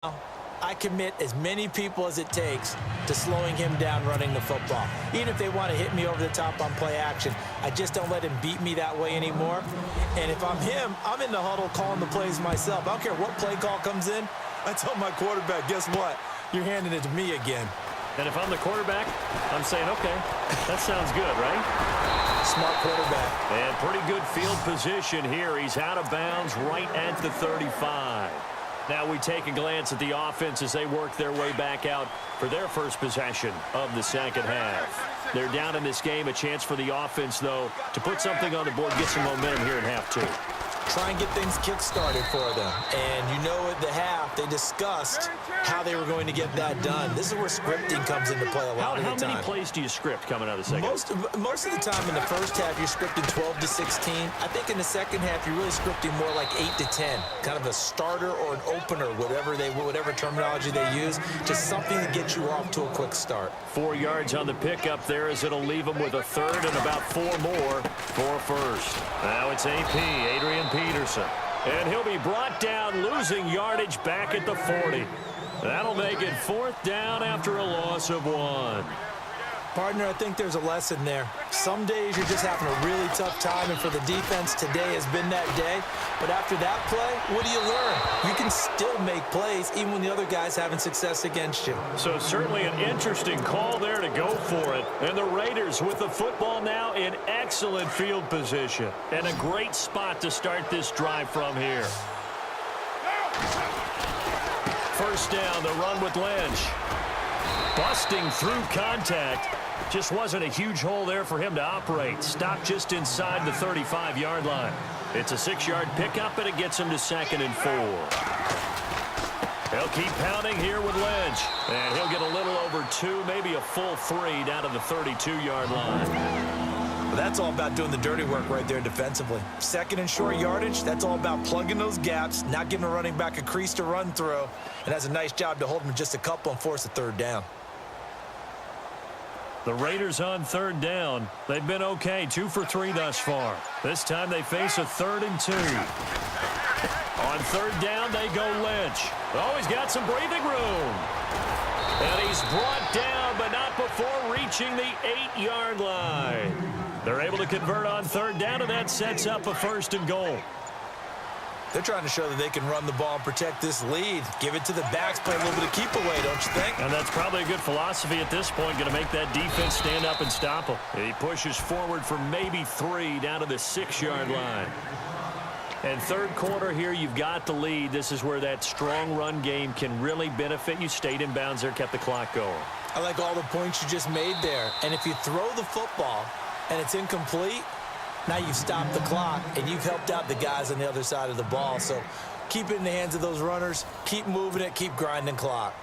I commit as many people as it takes to slowing him down running the football. Even if they want to hit me over the top on play action, I just don't let him beat me that way anymore. And if I'm him, I'm in the huddle calling the plays myself. I don't care what play call comes in. I tell my quarterback, guess what? You're handing it to me again. And if I'm the quarterback, I'm saying, okay, that sounds good, right? Smart quarterback. And pretty good field position here. He's out of bounds right at the 35. Now we take a glance at the offense as they work their way back out for their first possession of the second half. They're down in this game. A chance for the offense, though, to put something on the board, get some momentum here in half two. Try and get things kick-started for them. And you know at the half, they discussed how they were going to get that done. This is where scripting comes into play a lot of the time. How many plays do you script coming out of the second? Most of the time in the first half, you're scripting 12 to 16. I think in the second half, you're really scripting more like 8 to 10. Kind of a starter or an opener, whatever terminology they use. Just something to get you off to a quick start. 4 yards on the pickup there as it'll leave them with a third and about 4 more for first. Now it's AP, Adrian Peterson. And he'll be brought down, losing yardage back at the 40. That'll make it fourth down after a loss of 1. Partner, I think there's a lesson there. Some days you're just having a really tough time, and for the defense, today has been that day. But after that play, what do you learn? You can still make plays even when the other guy's having success against you. So certainly an interesting call there to go for it. And the Raiders with the football now in excellent field position. And a great spot to start this drive from here. First down, the run with Lynch. Busting through contact. Just wasn't a huge hole there for him to operate. Stopped just inside the 35-yard line. It's a 6-yard pickup, and it gets him to 2nd and 4. They'll keep pounding here with Lynch. And he'll get a little over 2, maybe a full 3 down to the 32-yard line. Well, that's all about doing the dirty work right there defensively. 2nd and short yardage, that's all about plugging those gaps, not giving a running back a crease to run through, and has a nice job to hold him just a couple and force a third down. The Raiders on third down. They've been okay, 2 for 3 thus far. This time they face a 3rd and 2. On third down, they go Lynch. Oh, he's got some breathing room. And he's brought down, but not before reaching the 8-yard line. They're able to convert on third down, and that sets up a 1st and goal. They're trying to show that they can run the ball and protect this lead. Give it to the backs, play a little bit of keep away, don't you think? And that's probably a good philosophy at this point, going to make that defense stand up and stop him. He pushes forward for maybe 3 down to the 6-yard line. And third quarter here, you've got the lead. This is where that strong run game can really benefit you. Stayed in bounds there, kept the clock going. I like all the points you just made there. And if you throw the football and it's incomplete, now you've stopped the clock, and you've helped out the guys on the other side of the ball. So keep it in the hands of those runners. Keep moving it. Keep grinding clock.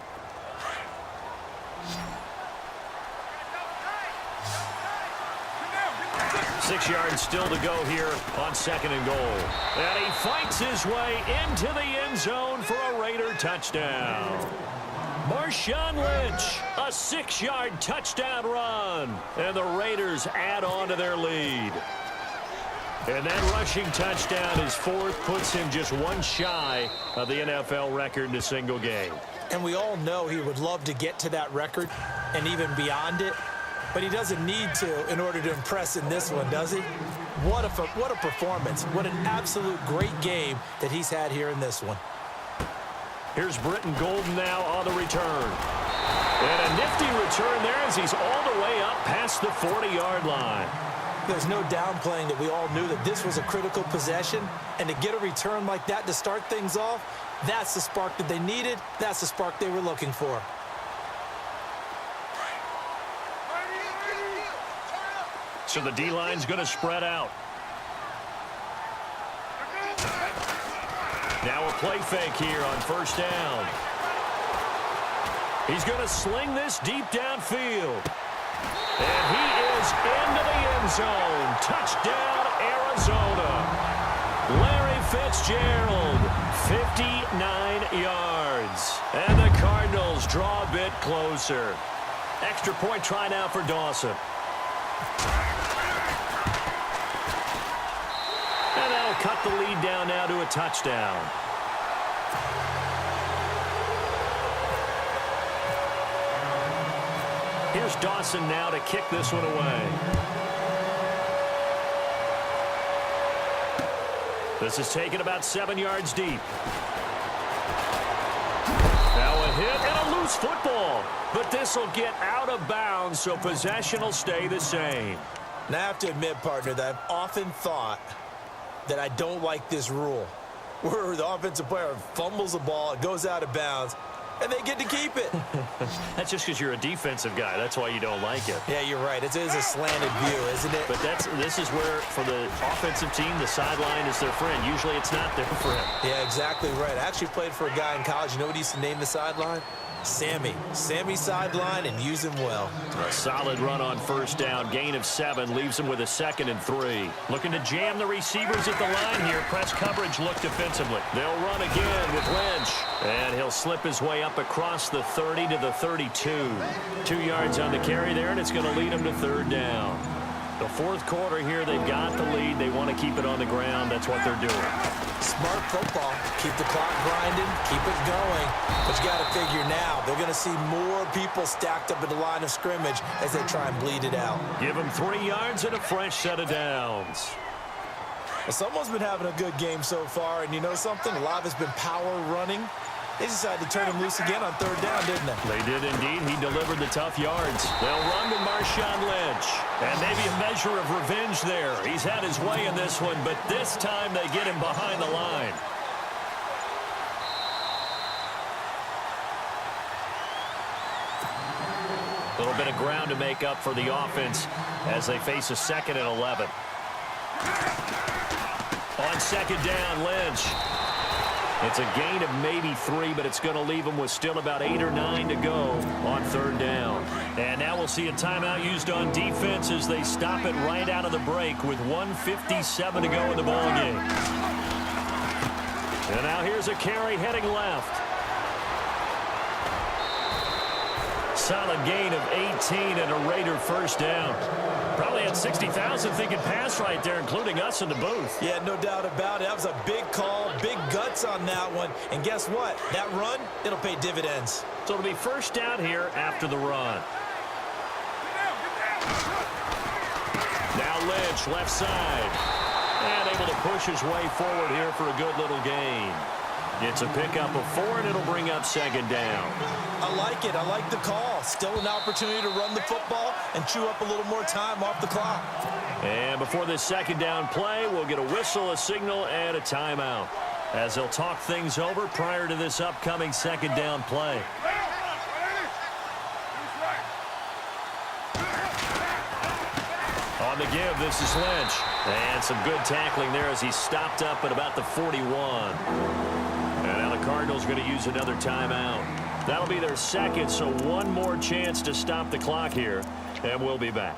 Six yards still to go here on 2nd and goal. And he fights his way into the end zone for a Raider touchdown. Marshawn Lynch, a 6-yard touchdown run. And the Raiders add on to their lead. And that rushing touchdown, his 4th, puts him just 1 shy of the NFL record in a single game. And we all know he would love to get to that record and even beyond it. But he doesn't need to in order to impress in this one, does he? What a performance. What an absolute great game that he's had here in this one. Here's Britton Golden now on the return. And a nifty return there as he's all the way up past the 40-yard line. There's no downplaying that we all knew that this was a critical possession. And to get a return like that to start things off, that's the spark that they needed. That's the spark they were looking for. So the D-line's going to spread out. Now a play fake here on first down. He's going to sling this deep downfield. And he is into the end zone. Touchdown, Arizona. Larry Fitzgerald, 59 yards. And the Cardinals draw a bit closer. Extra point try now for Dawson. And that'll cut the lead down now to a touchdown. Here's Dawson now to kick this one away. This is taken about 7 yards deep. Now a hit and a loose football. But this will get out of bounds, so possession will stay the same. Now, I have to admit, partner, that I've often thought that I don't like this rule, where the offensive player fumbles the ball, it goes out of bounds, and they get to keep it. That's just because you're a defensive guy. That's why you don't like it. Yeah, you're right. It is a slanted view, isn't it? But this is where, for the offensive team, the sideline is their friend. Usually it's not their friend. Yeah, exactly right. I actually played for a guy in college. You know what he used to name the sideline? Sammy. Sammy sideline, and use him well. A solid run on first down. Gain of 7 leaves him with a 2nd and 3. Looking to jam the receivers at the line here. Press coverage look defensively. They'll run again with Lynch. And he'll slip his way up across the 30 to the 32. 2 yards on the carry there, and it's going to lead him to 3rd down. The fourth quarter here, they've got the lead. They want to keep it on the ground. That's what they're doing. Smart football. Keep the clock grinding. Keep it going. But you got to figure now, they're going to see more people stacked up at the line of scrimmage as they try and bleed it out. Give them 3 yards and a fresh set of downs. Well, someone's been having a good game so far, and you know something? A lot of it's been power running. They decided to turn him loose again on 3rd down, didn't they? They did indeed. He delivered the tough yards. They'll run to Marshawn Lynch. And maybe a measure of revenge there. He's had his way in this one, but this time they get him behind the line. A little bit of ground to make up for the offense as they face a 2nd and 11. On 2nd down, Lynch. It's a gain of maybe 3, but it's going to leave them with still about 8 or 9 to go on 3rd down. And now we'll see a timeout used on defense as they stop it right out of the break with 1:57 to go in the ballgame. And now here's a carry heading left. Solid gain of 18 and a Raider 1st down. Probably had 60,000 thinking pass right there, including us in the booth. Yeah, no doubt about it. That was a big call, big guts on that one. And guess what? That run, it'll pay dividends. So it'll be 1st down here after the run. Now Lynch, left side. And able to push his way forward here for a good little gain. It's a pickup of 4, and it'll bring up 2nd down. I like it. I like the call. Still an opportunity to run the football and chew up a little more time off the clock. And before this 2nd down play, we'll get a whistle, a signal, and a timeout as they'll talk things over prior to this upcoming 2nd down play. On the give, this is Lynch. And some good tackling there as he stopped up at about the 41. And now the Cardinals going to use another timeout. That'll be their 2nd, so one more chance to stop the clock here, and we'll be back.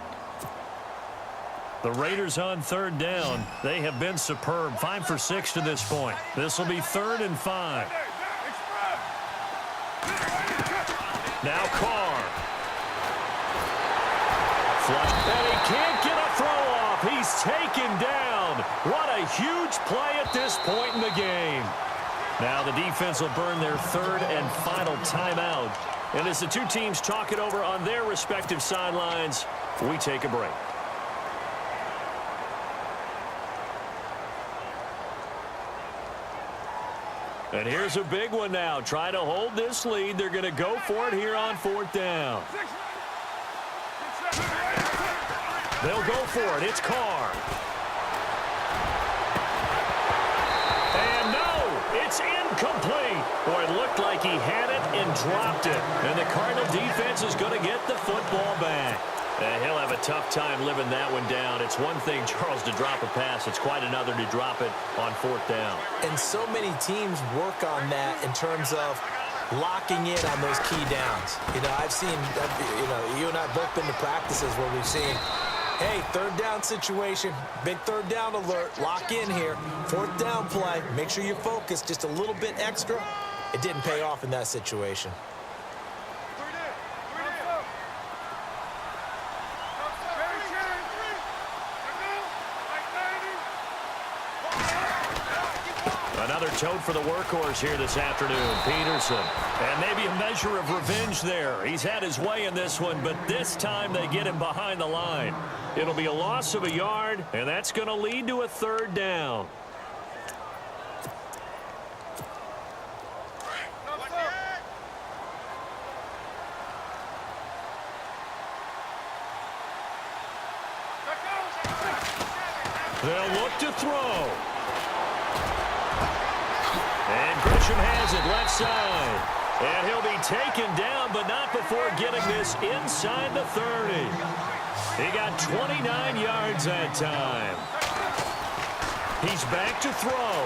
The Raiders on 3rd down. They have been superb, 5 for 6 to this point. This will be 3rd and 5. Now Carr. Flush, and he can't get a throw off. He's taken down. What a huge play at this point in the game. Now the defense will burn their 3rd and final timeout. And as the two teams talk it over on their respective sidelines, we take a break. And here's a big one now. Trying to hold this lead. They're going to go for it here on 4th down. They'll go for it. It's Carr. It's incomplete. Boy, it looked like he had it and dropped it. And the Cardinal defense is going to get the football back. And he'll have a tough time living that one down. It's one thing, Charles, to drop a pass. It's quite another to drop it on 4th down. And so many teams work on that in terms of locking in on those key downs. You know, I've seen, you and I have both been to practices where we've seen, hey, 3rd down situation, big 3rd down alert, lock in here, 4th down play, make sure you focus just a little bit extra. It didn't pay off in that situation. Another tote for the workhorse here this afternoon, Peterson. And maybe a measure of revenge there. He's had his way in this one, but this time they get him behind the line. It'll be a loss of a yard, and that's going to lead to a third down. They'll look to throw. And Gresham has it left side. And he'll be taken down, but not before getting this inside the 30. He got 29 yards that time. He's back to throw.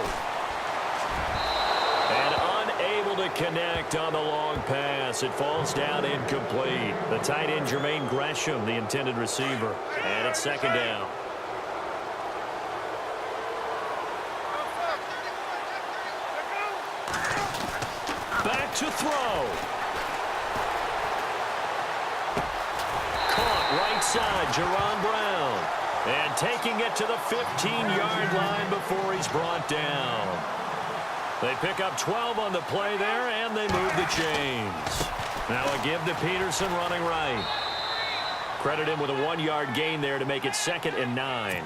And unable to connect on the long pass. It falls down incomplete. The tight end, Jermaine Gresham, the intended receiver. And it's second down. Back to throw. Caught right side, Jerron Brown. And taking it to the 15-yard line before he's brought down. They pick up 12 on the play there, and they move the chains. Now a give to Peterson running right. Credit him with a 1-yard gain there to make it 2nd and 9.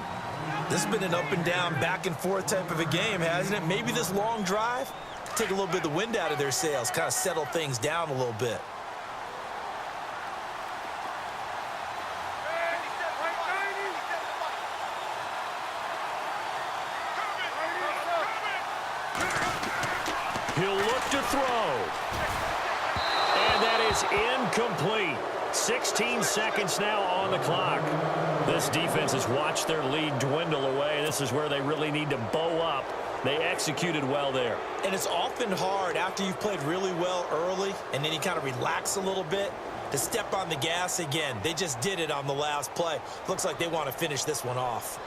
This has been an up and down, back and forth type of a game, hasn't it? Maybe this long drive take a little bit of the wind out of their sails, kind of settle things down a little bit. He'll look to throw. And that is incomplete. 16 seconds now on the clock. This defense has watched their lead dwindle away. This is where they really need to bow up. They executed well there. And it's often hard after you've played really well early and then you kind of relax a little bit to step on the gas again. They just did it on the last play. Looks like they want to finish this one off.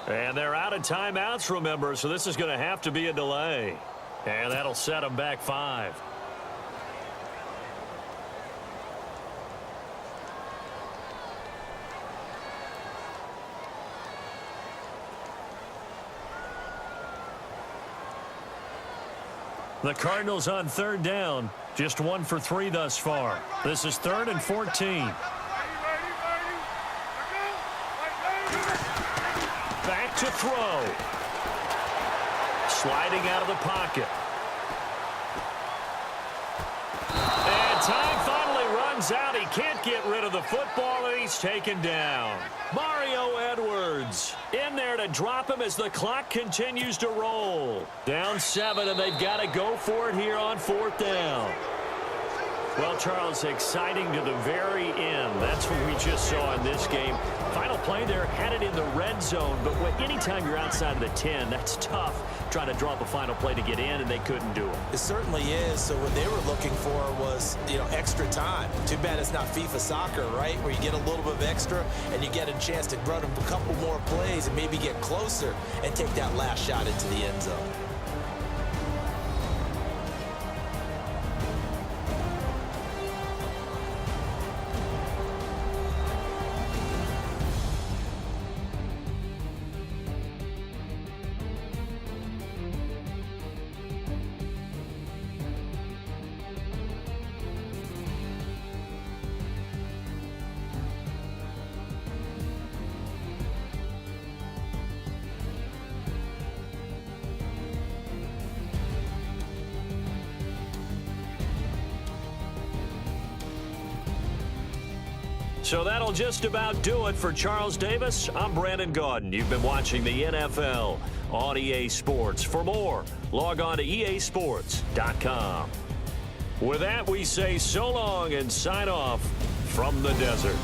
And they're out of timeouts, remember, so this is going to have to be a delay. And that'll set them back 5. The Cardinals on 3rd down, just 1 for 3 thus far. This is 3rd and 14. Back to throw. Sliding out of the pocket. And time finally runs out. He can't get rid of the football, and he's taken down. Mario Edwards in there to drop him as the clock continues to roll. Down 7, and they've got to go for it here on 4th down. Well, Charles, exciting to the very end. That's what we just saw in this game. Final play there, had it in the red zone, but anytime you're outside of the 10, that's tough trying to drop a final play to get in, and they couldn't do it. It certainly is. So what they were looking for was, extra time. Too bad it's not FIFA soccer, right, where you get a little bit of extra and you get a chance to run a couple more plays and maybe get closer and take that last shot into the end zone. So that'll just about do it for Charles Davis. I'm Brandon Gaudin. You've been watching the NFL on EA Sports. For more, log on to easports.com. With that, we say so long and sign off from the desert.